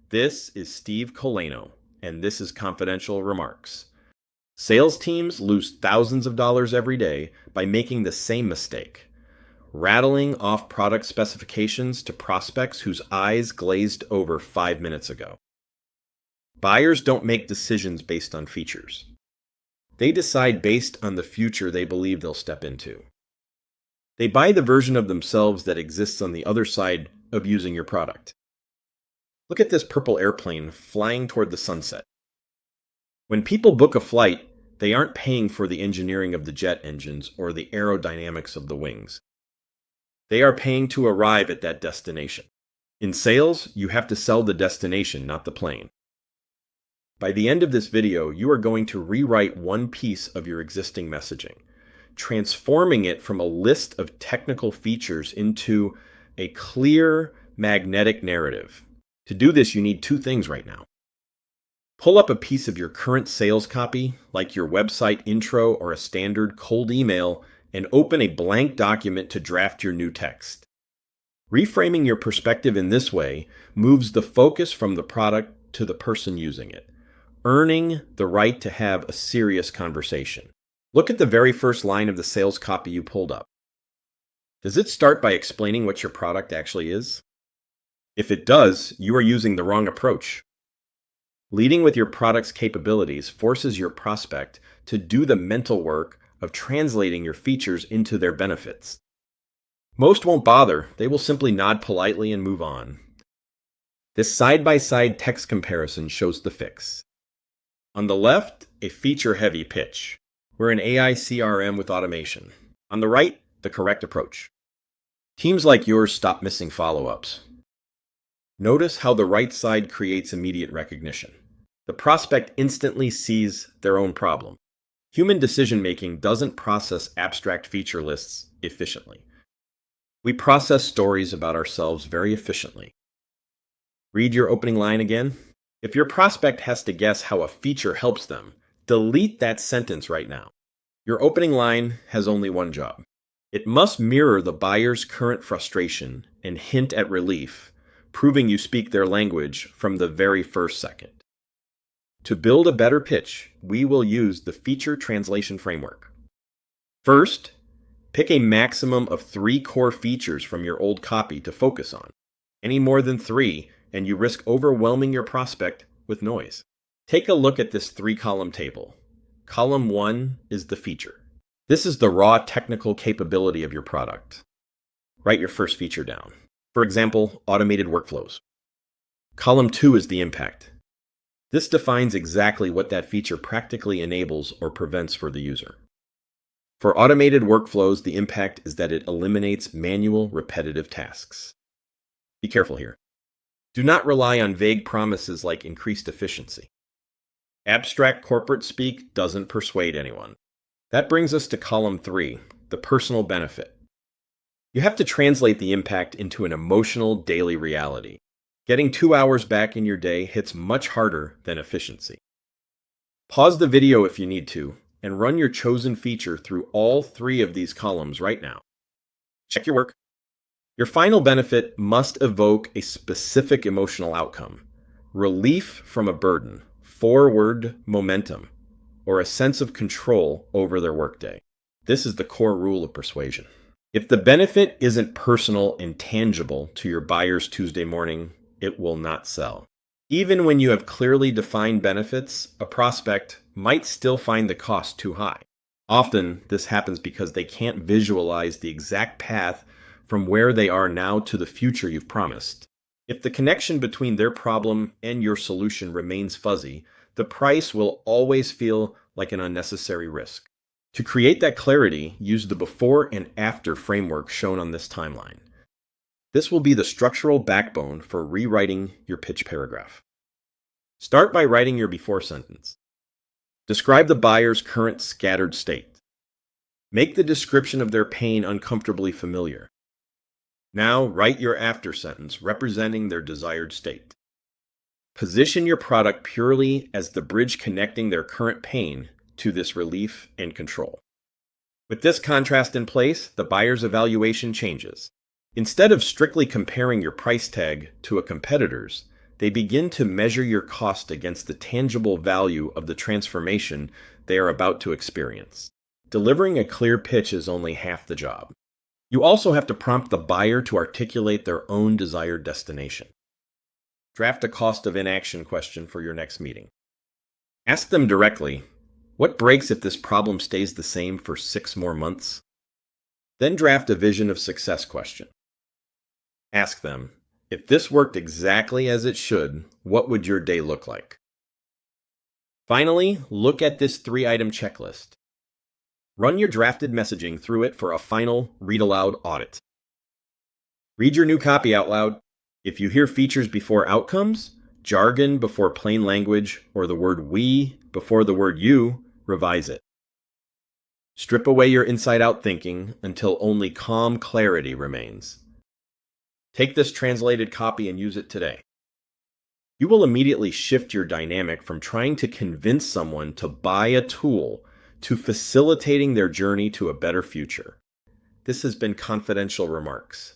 This is Steve Colano, and this is Confidential Remarks. Sales teams lose thousands of dollars every day by making the same mistake, rattling off product specifications to prospects whose eyes glazed over 5 minutes ago. Buyers don't make decisions based on features. They decide based on the future they believe they'll step into. They buy the version of themselves that exists on the other side of using your product. Look at this purple airplane flying toward the sunset. When people book a flight, they aren't paying for the engineering of the jet engines or the aerodynamics of the wings. They are paying to arrive at that destination. In sales, you have to sell the destination, not the plane. By the end of this video, you are going to rewrite one piece of your existing messaging, transforming it from a list of technical features into a clear, magnetic narrative. To do this, you need two things right now. Pull up a piece of your current sales copy, like your website intro or a standard cold email, and open a blank document to draft your new text. Reframing your perspective in this way moves the focus from the product to the person using it, earning the right to have a serious conversation. Look at the very first line of the sales copy you pulled up. Does it start by explaining what your product actually is? If it does, you are using the wrong approach. Leading with your product's capabilities forces your prospect to do the mental work of translating your features into their benefits. Most won't bother. They will simply nod politely and move on. This side-by-side text comparison shows the fix. On the left, a feature-heavy pitch. We're an AI CRM with automation. On the right, the correct approach. Teams like yours stop missing follow-ups. Notice how the right side creates immediate recognition. The prospect instantly sees their own problem. Human decision-making doesn't process abstract feature lists efficiently. We process stories about ourselves very efficiently. Read your opening line again. If your prospect has to guess how a feature helps them, delete that sentence right now. Your opening line has only one job. It must mirror the buyer's current frustration and hint at relief, proving you speak their language from the very first second. To build a better pitch, we will use the feature translation framework. First, pick a maximum of 3 core features from your old copy to focus on. Any more than 3, and you risk overwhelming your prospect with noise. Take a look at this 3-column table. Column 1 is the feature. This is the raw technical capability of your product. Write your first feature down. For example, automated workflows. Column 2 is the impact. This defines exactly what that feature practically enables or prevents for the user. For automated workflows, the impact is that it eliminates manual, repetitive tasks. Be careful here. Do not rely on vague promises like increased efficiency. Abstract corporate speak doesn't persuade anyone. That brings us to column 3, the personal benefit. You have to translate the impact into an emotional daily reality. Getting 2 hours back in your day hits much harder than efficiency. Pause the video if you need to, and run your chosen feature through all 3 of these columns right now. Check your work. Your final benefit must evoke a specific emotional outcome: relief from a burden, forward momentum, or a sense of control over their workday. This is the core rule of persuasion. If the benefit isn't personal and tangible to your buyer's Tuesday morning, it will not sell. Even when you have clearly defined benefits, a prospect might still find the cost too high. Often, this happens because they can't visualize the exact path from where they are now to the future you've promised. If the connection between their problem and your solution remains fuzzy, the price will always feel like an unnecessary risk. To create that clarity, use the before and after framework shown on this timeline. This will be the structural backbone for rewriting your pitch paragraph. Start by writing your before sentence. Describe the buyer's current scattered state. Make the description of their pain uncomfortably familiar. Now write your after sentence representing their desired state. Position your product purely as the bridge connecting their current pain to this relief and control. With this contrast in place, the buyer's evaluation changes. Instead of strictly comparing your price tag to a competitor's, They begin to measure your cost against the tangible value of the transformation they are about to experience. Delivering a clear pitch is only half the job. You also have to prompt the buyer to articulate their own desired destination. Draft a cost of inaction question for your next meeting. Ask them directly, what breaks if this problem stays the same for 6 more months? Then draft a vision of success question. Ask them, if this worked exactly as it should, what would your day look like? Finally, look at this 3-item checklist. Run your drafted messaging through it for a final read-aloud audit. Read your new copy out loud. If you hear features before outcomes, jargon before plain language, or the word we before the word you, revise it. Strip away your inside-out thinking until only calm clarity remains. Take this translated copy and use it today. You will immediately shift your dynamic from trying to convince someone to buy a tool to facilitating their journey to a better future. This has been Confidential Remarks.